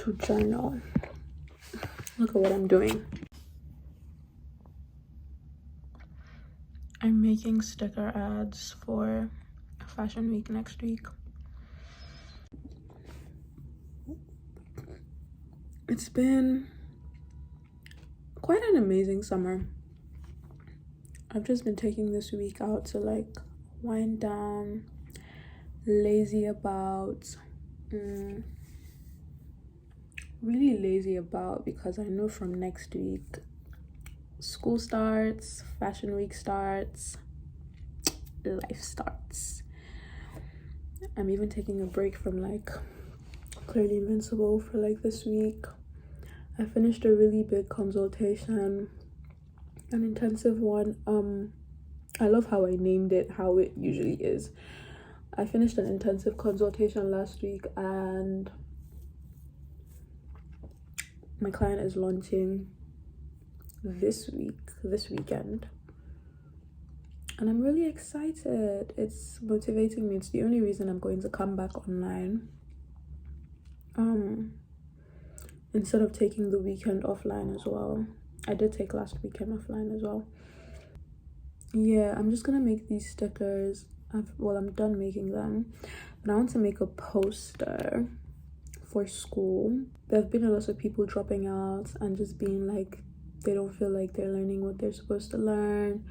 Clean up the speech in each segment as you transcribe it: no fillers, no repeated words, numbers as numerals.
to journal. Look at what I'm doing. I'm making sticker ads for Fashion Week next week. It's been quite an amazing summer. I've just been taking this week out to like wind down, lazy about, really lazy about, because I know from next week school starts, Fashion Week starts, life starts. I'm even taking a break from like Clearly Invincible for like this week. I finished a really big consultation, an intensive one. I love how I named it how it usually is. I finished an intensive consultation last week, and my client is launching this weekend, and I'm really excited. It's motivating me. It's the only reason I'm going to come back online, instead of taking the weekend offline as well. I did take last weekend offline as well. Yeah, I'm just gonna make these stickers. I'm done making them, and I want to make a poster for school. There have been a lot of people dropping out and just being like, they don't feel like they're learning what they're supposed to learn,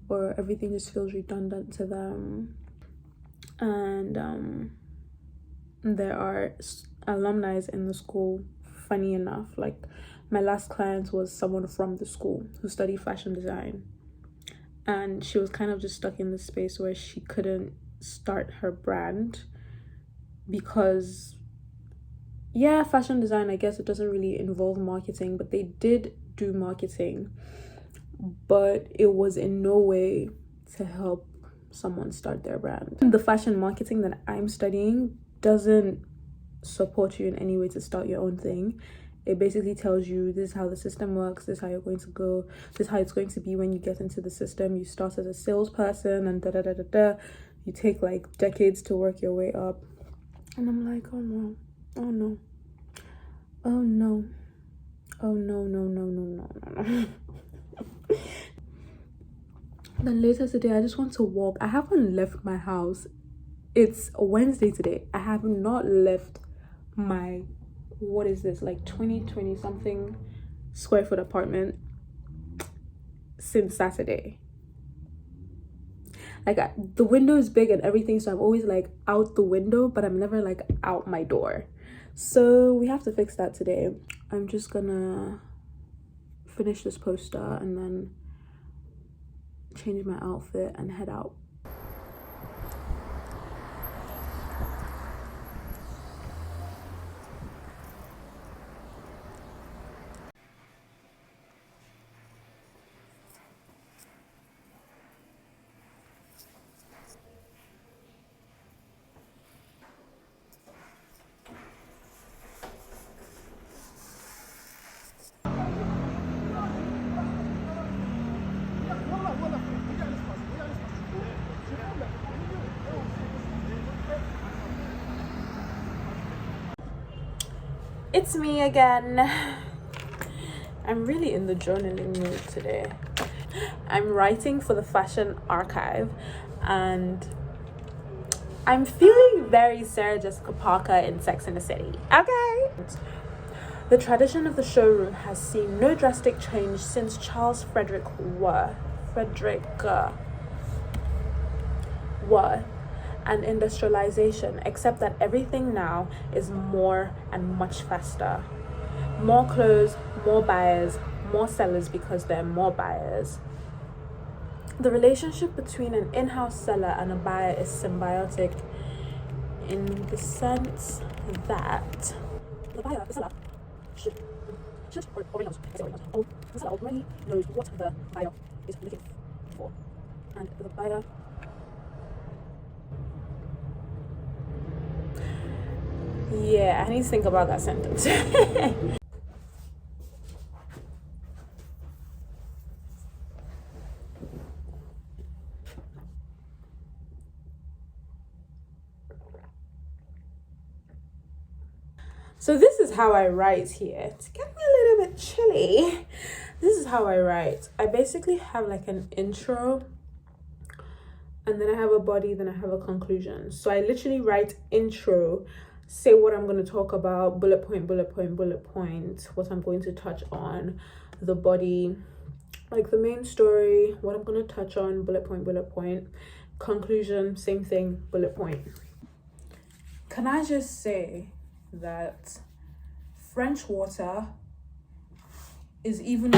or everything just feels redundant to them. And there are alumni in the school, funny enough. Like, my last client was someone from the school who studied fashion design, and she was kind of just stuck in this space where she couldn't start her brand because, yeah, fashion design, I guess it doesn't really involve marketing, but they did do marketing, but it was in no way to help someone start their brand. The fashion marketing that I'm studying doesn't support you in any way to start your own thing. It basically tells you, this is how the system works, this is how you're going to go, this is how it's going to be when you get into the system. You start as a salesperson and you take like decades to work your way up. And I'm like, oh no, oh no, oh no, oh no, no, no, no, no, no. Then later today, I just want to walk. I haven't left my house. It's Wednesday today. I have not left my, what is this, like 20 something square foot apartment since Saturday. Like, the window is big and everything, so I'm always like out the window, but I'm never like out my door. So we have to fix that today. I'm just gonna finish this poster and then change my outfit and head out. It's me again. I'm really in the journaling mood today. I'm writing for the Fashion Archive, and I'm feeling very Sarah Jessica Parker in Sex and the City. Okay. The tradition of the showroom has seen no drastic change since Charles Frederick Worth and industrialization, except that everything now is more and much faster. More clothes, more buyers, more sellers because there are more buyers. The relationship between an in-house seller and a buyer is symbiotic in the sense that the buyer, the seller, should already knows. The seller already knows what the buyer is looking for, and the buyer I need to think about that sentence. So this is how I write here. It's getting a little bit chilly. This is how I write. I basically have like an intro, and then I have a body, then I have a conclusion. So I literally write intro, say what I'm going to talk about, bullet point, bullet point, bullet point, what I'm going to touch on, the body, like the main story, what I'm going to touch on, bullet point, conclusion, same thing, bullet point. Can I just say that French water is even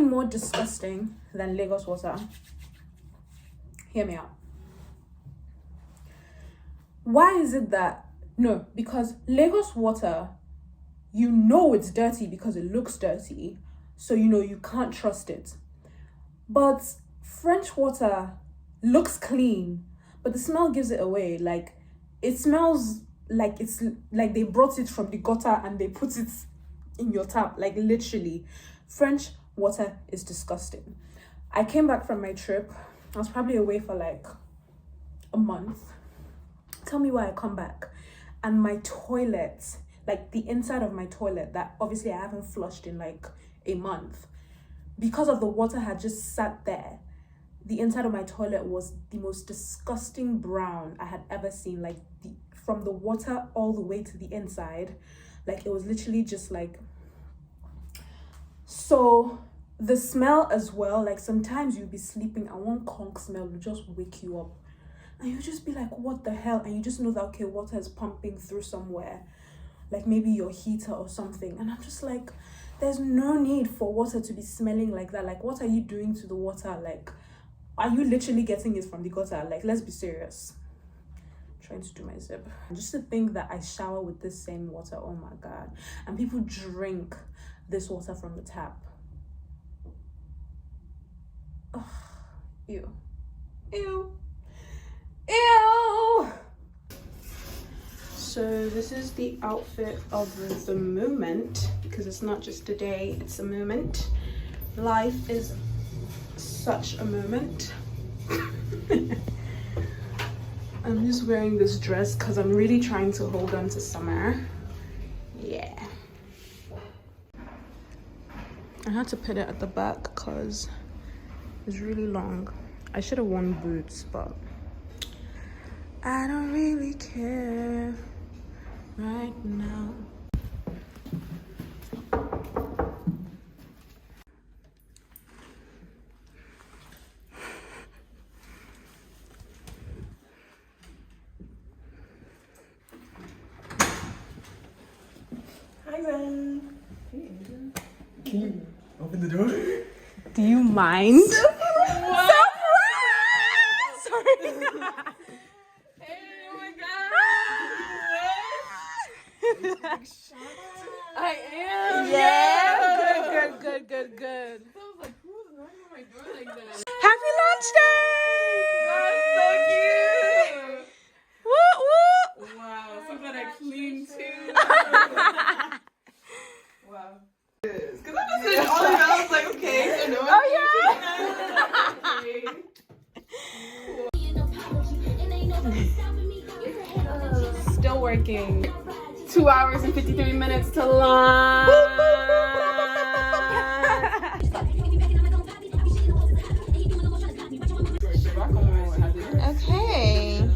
more disgusting than Lagos water? Hear me out. Why is it that because Lagos water, you know it's dirty because it looks dirty, so you can't trust it. But French water looks clean, but the smell gives it away. Like, it smells like it's like they brought it from the gutter and they put it in your tap. Like, literally, French water is disgusting. I came back from my trip. I was probably away for like a month. Tell me why I come back and my toilet, like the inside of my toilet that obviously I haven't flushed in like a month, because of the water had just sat there, the inside of my toilet was the most disgusting brown I had ever seen. Like, from the water all the way to the inside, like it was literally just like. So the smell as well, like sometimes you'll be sleeping and one conch smell will just wake you up and you'll just be like, what the hell? And you just know that, okay, water is pumping through somewhere, like maybe your heater or something. And I'm just like, there's no need for water to be smelling like that. Like, what are you doing to the water? Like, are you literally getting it from the gutter? Like, let's be serious. I'm trying to do my zip. Just to think that I shower with this same water, oh my God. And people drink this water from the tap. Ugh, ew. Ew. Ew. So this is the outfit of the moment, because it's not just a day, it's a moment. Life is such a moment. I'm just wearing this dress because I'm really trying to hold on to summer. Yeah. I had to put it at the back because it's really long. I should have worn boots, but I don't really care right now. Hi, Gwen. Hey, can you open the door? Do you mind? Surprise! Sorry. Hey, oh my God! I am. Yeah. Good. I was like, who's knocking on my door like that? Happy lunch day! That's so cute. Woo! Wow, so glad I cleaned too. Wow. Because I just said all of that, I was like, okay, so no one. Oh yeah. Still working. 2 hours and 53 minutes to lunch. Okay.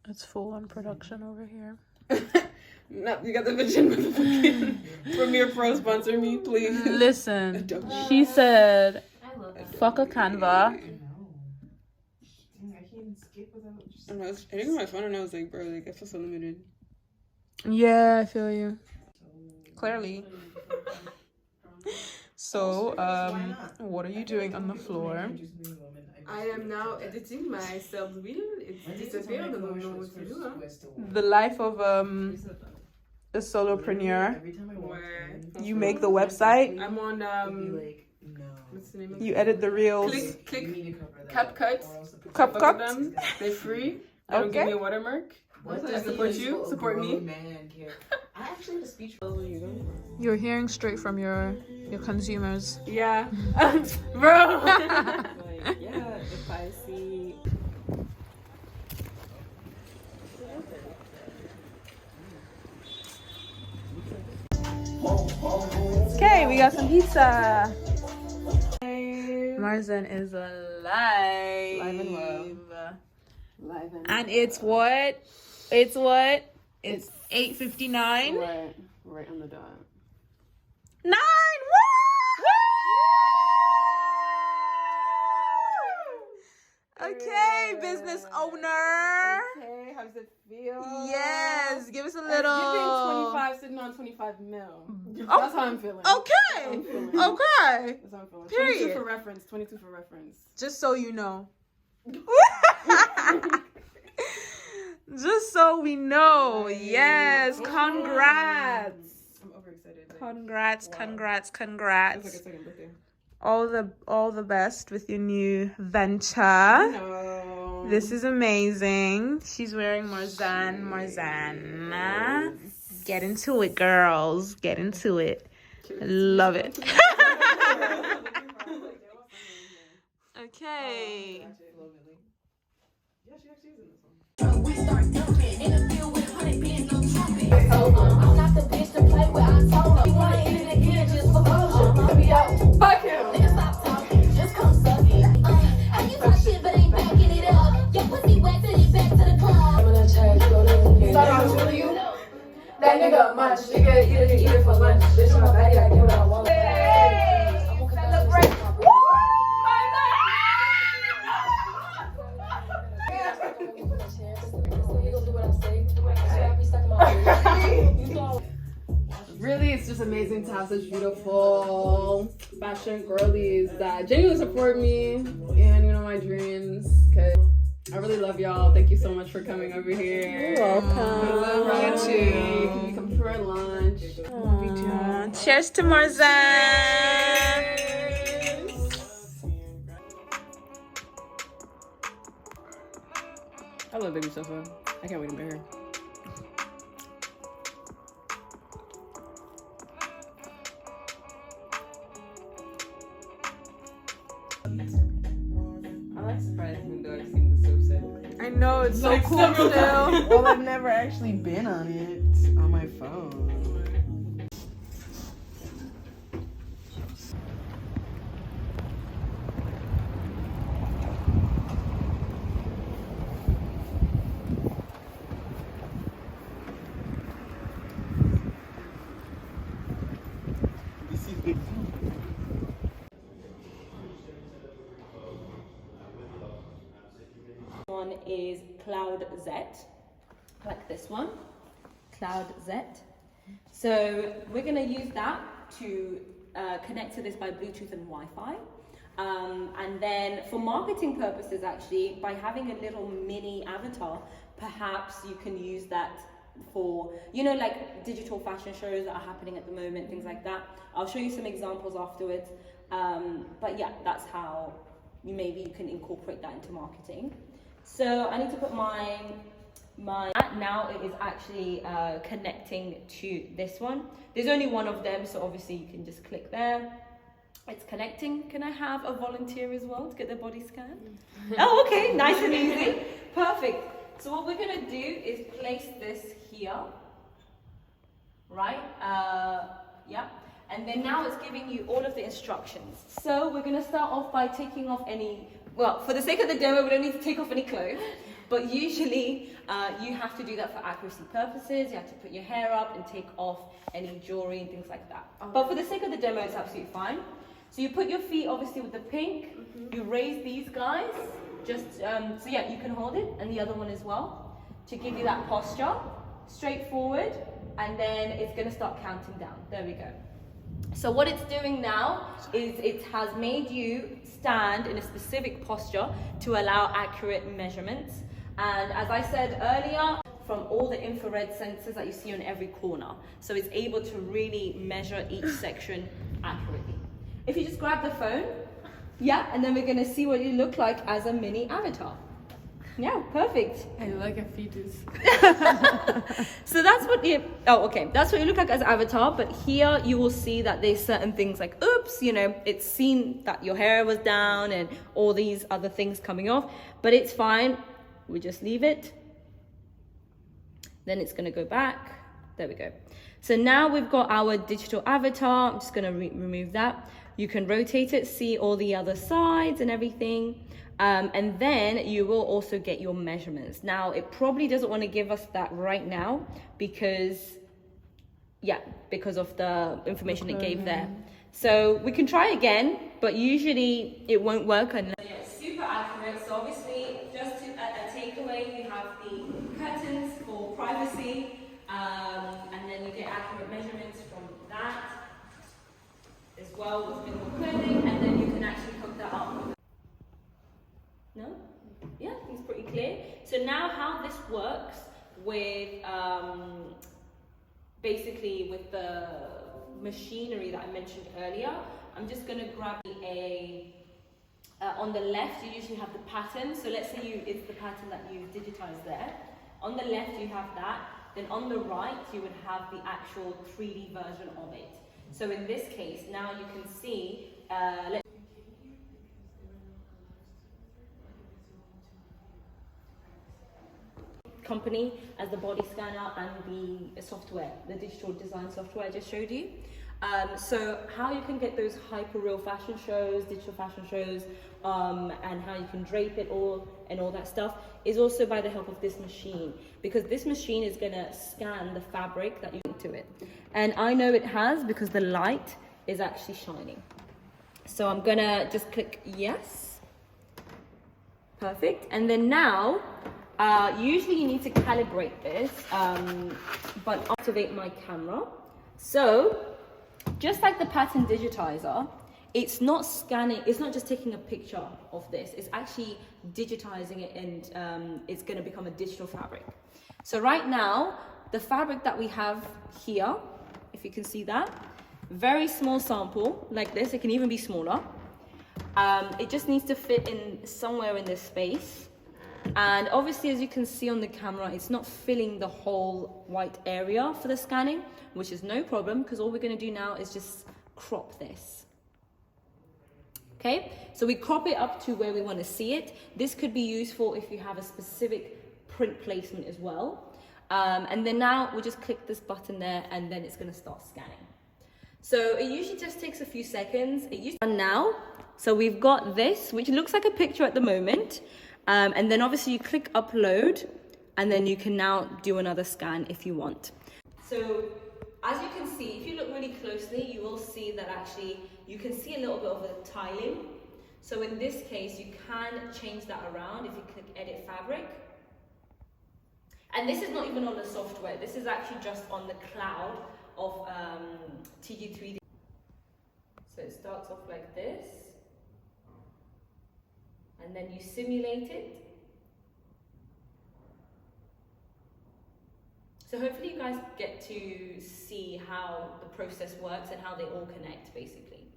It's full on production over here. No, you got the vision motherfucking Premiere Pro sponsor me, please. Listen, she said, fuck a Canva. I was hitting my phone and I was like, bro, like I feel so limited. Yeah, I feel you. Clearly. So, what are you doing on the floor? I am now editing my self-reel. It's disappeared. I don't know what to do. The life of a solopreneur. Where You make the website. I'm on what's the name of it? You edit the reels. Click CapCut. CapCut. Them. They're free. They don't give me a watermark. Support you. Support me. I actually had a speech. Where you going? You're hearing straight from your consumers. Yeah, bro. Like, yeah, if I see. Okay, we got some pizza. Marzan is alive. Live and well. Live and it's what? It's what? It's 8:59. Right on the dot. 9. Woo! Okay, business owner. Okay, how does it feel? Yes, give us a It's little. giving 25, sitting on 25 mil. Oh, That's how I'm feeling. Okay. Okay. Okay. That's how I'm feeling. Period. 22 for reference. Just so you know. Just so we know. Yes. Congrats. I'm overexcited. Congrats. Wow. Congrats. It's Congrats. like a second birthday. All the best with your new venture. No. This is amazing. She's wearing Marzan. Get into it, girls. Get into it. Love it. Okay. Yeah, she actually is in this one. We start dumping in the field with 100 bands, no trumpet. I'm not the bitch to play with, I told her. You wanna hit it again just for closure. Be out. Fuck him. Nigga, stop talking, just come suck it. How you talk shit but ain't backing it up? Your pussy wet, send it back to the club. I'm gonna check, go to Start out to you. That nigga much. Nigga, eat it for lunch. Bitch, my body, I get what I want. Hey, celebrate. Really, it's just amazing to have such beautiful fashion girlies that genuinely support me and my dreams. Cause I really love y'all. Thank you so much for coming over here. You're welcome. I love you too. Can we come for lunch? Cheers to Marzan. I love baby Sofa. I can't wait to meet her. I like surprising though I've seen the soap set. I know, it's so Like, cool several still. Well, I've never actually been on it on my phone. One is Cloud Z, like this one, Cloud Z. So we're going to use that to connect to this by Bluetooth and Wi-Fi. And then for marketing purposes, actually, by having a little mini avatar, perhaps you can use that for, like digital fashion shows that are happening at the moment, things like that. I'll show you some examples afterwards. But yeah, that's how maybe you can incorporate that into marketing. So I need to put my now it is actually connecting to this one. There's only one of them, so obviously you can just click there. It's connecting. Can I have a volunteer as well to get their body scan? Oh, okay, nice and easy. Perfect. So what we're gonna do is place this here, right? Yeah. And then now it's giving you all of the instructions. So we're gonna start off by taking off for the sake of the demo, we don't need to take off any clothes, but usually you have to do that for accuracy purposes. You have to put your hair up and take off any jewelry and things like that. Okay. But for the sake of the demo, it's absolutely fine. So you put your feet obviously with the pink, you raise these guys, just, so yeah, you can hold it, and the other one as well, to give you that posture, straight forward, and then it's gonna start counting down. There we go. So what it's doing now is it has made you stand in a specific posture to allow accurate measurements. And as I said earlier, from all the infrared sensors that you see on every corner. So it's able to really measure each section accurately. If you just grab the phone, yeah, and then we're gonna see what you look like as a mini avatar. Yeah, perfect. I look like a fetus. So that's what you, that's what you look like as avatar, but here you will see that there's certain things like, oops, you know, it's seen that your hair was down and all these other things coming off, but it's fine. We just leave it. Then it's gonna go back. There we go. So now we've got our digital avatar. I'm just gonna remove that. You can rotate it, see all the other sides and everything. And then you will also get your measurements. Now, it probably doesn't want to give us that right now because of the information it gave there. So we can try again, but usually it won't work unless... Yeah, it's super accurate. So obviously, just to, a takeaway, you have the curtains for privacy, and then you get accurate measurements from that as well with minimal clothing, and then you can actually hook that up with... No? Yeah, it's pretty clear. So now how this works with basically with the machinery that I mentioned earlier, I'm just going to grab on the left you usually have the pattern. So let's say it's the pattern that you've digitized there. On the left you have that, then on the right you would have the actual 3D version of it. So in this case, now you can see, company as the body scanner and the software, the digital design software I just showed you. So how you can get those hyper real fashion shows, digital fashion shows, and how you can drape it all and all that stuff is also by the help of this machine, because this machine is going to scan the fabric that you link to it. And I know it has because the light is actually shining. So I'm going to just click yes. Perfect. And then now, usually you need to calibrate this, but activate my camera. So, just like the pattern digitizer, it's not scanning, it's not just taking a picture of this, it's actually digitizing it, and it's going to become a digital fabric. So right now, the fabric that we have here, if you can see that, very small sample like this, it can even be smaller. It just needs to fit in somewhere in this space. And obviously, as you can see on the camera, it's not filling the whole white area for the scanning, which is no problem, because all we're going to do now is just crop this. Okay, so we crop it up to where we want to see it. This could be useful if you have a specific print placement as well. And then now we'll just click this button there, and then it's going to start scanning. So it usually just takes a few seconds. It usually now. So we've got this, which looks like a picture at the moment. And then obviously you click upload, and then you can now do another scan if you want. So as you can see, if you look really closely, you will see that actually you can see a little bit of a tiling. So in this case, you can change that around if you click edit fabric. And this is not even on the software. This is actually just on the cloud of TG3D. So it starts off like this. And then you simulate it. So hopefully you guys get to see how the process works and how they all connect, basically.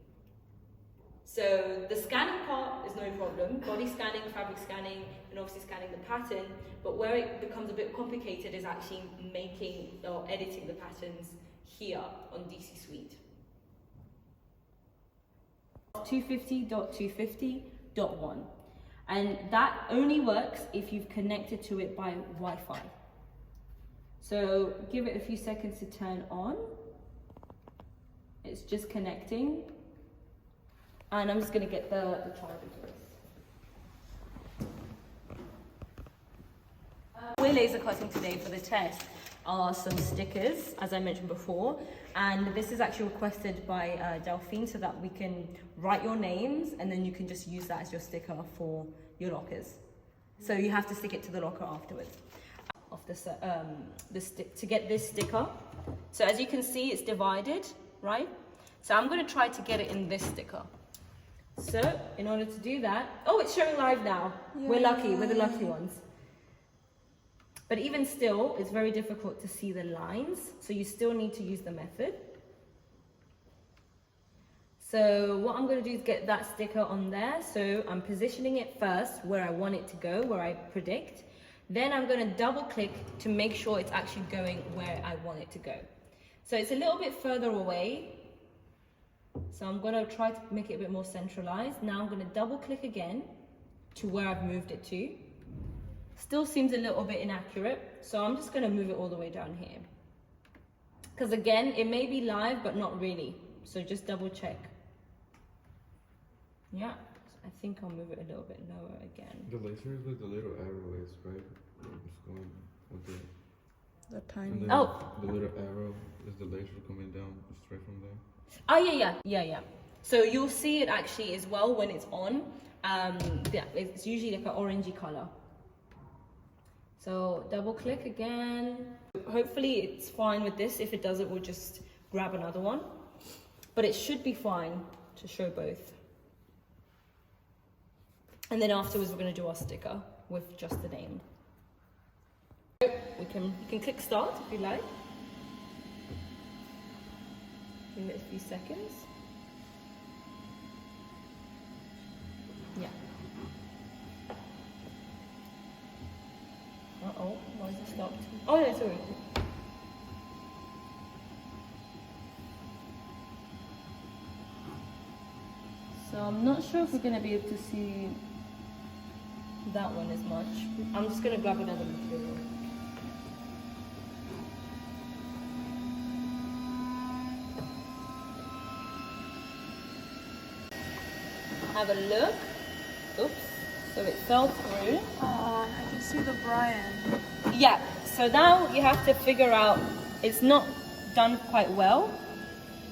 So the scanning part is no problem, body scanning, fabric scanning, and obviously scanning the pattern, but where it becomes a bit complicated is actually making or editing the patterns here on DC Suite. 250.250.1. And that only works if you've connected to it by Wi-Fi. So give it a few seconds to turn on. It's just connecting. And I'm just going to get the charger for this. We're laser cutting today for the test are some stickers, as I mentioned before. And this is actually requested by Delphine, so that we can write your names and then you can just use that as your sticker for your lockers. So you have to stick it to the locker afterwards. Of this, to get this sticker. So as you can see, it's divided, right? So I'm going to try to get it in this sticker. So in order to do that, oh, it's showing live now. Yay. We're lucky, we're the lucky ones. But even still, it's very difficult to see the lines, so you still need to use the method. So what I'm going to do is get that sticker on there. So I'm positioning it first where I want it to go, where I predict. Then I'm going to double click to make sure it's actually going where I want it to go. So it's a little bit further away. So I'm going to try to make it a bit more centralized. Now I'm going to double click again to where I've moved it to. Still seems a little bit inaccurate. So I'm just going to move it all the way down here. Because again, it may be live, but not really. So just double check. Yeah, I think I'll move it a little bit lower again. The laser is like the little arrow is, right? It's going with The tiny. the little arrow is the laser coming down straight from there. Oh yeah. So you'll see it actually as well when it's on. Yeah, it's usually like an orangey color. So double click again. Hopefully it's fine with this. If it doesn't, we'll just grab another one. But it should be fine to show both. And then afterwards, we're going to do our sticker with just the name. You can click start if you like. Give it a few seconds. Yeah. Uh-oh, why is it stopped? Oh, no, sorry. So I'm not sure if we're going to be able to see that one as much. I'm just going to grab another material. Have a look. Oops. So it fell through. I can see the Brian. Yeah. So now you have to figure out, it's not done quite well.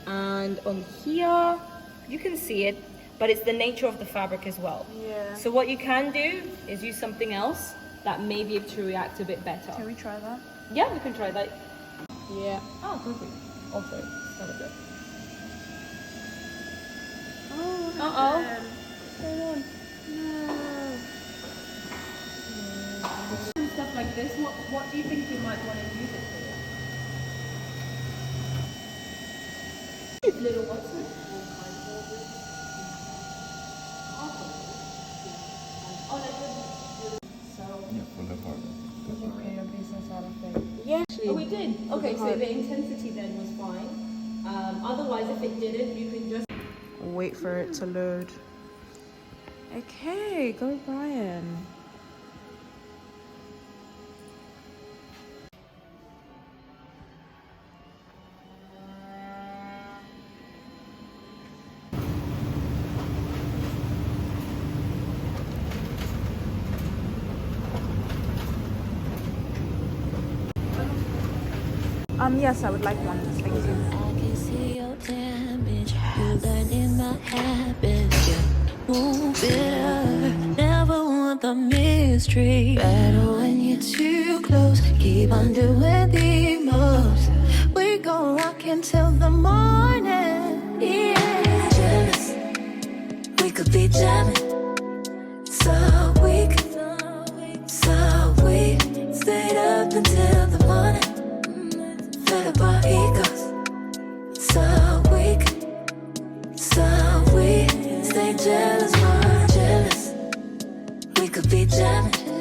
And on here, you can see it, but it's the nature of the fabric as well. Yeah. So what you can do is use something else that may be able to react a bit better. Can we try that? Yeah, we can try that. Yeah. Oh, perfect. Also, that was it. Oh. Uh-oh. What's going on? No. And stuff like this, what do you think you might want to use it for? Little what's it? Yeah, for the part. Okay, so it's not a thing. Yeah. Oh, we did. Okay, so the intensity then was fine. Otherwise, if it didn't, you can just Wait for it to load. Okay, go Brian. Yes, I would like one. Thank you. I can see your damage. You learning my habits. Yeah, move bitter. Never want the mystery. Better when you're too close. Keep on doing the most. We gon' rock until the morning. Yeah, jealous. We could be jamming. So weak. So we stayed up until the morning. Fed up our egos, so weak, so we stay jealous, more jealous. We could be jamming.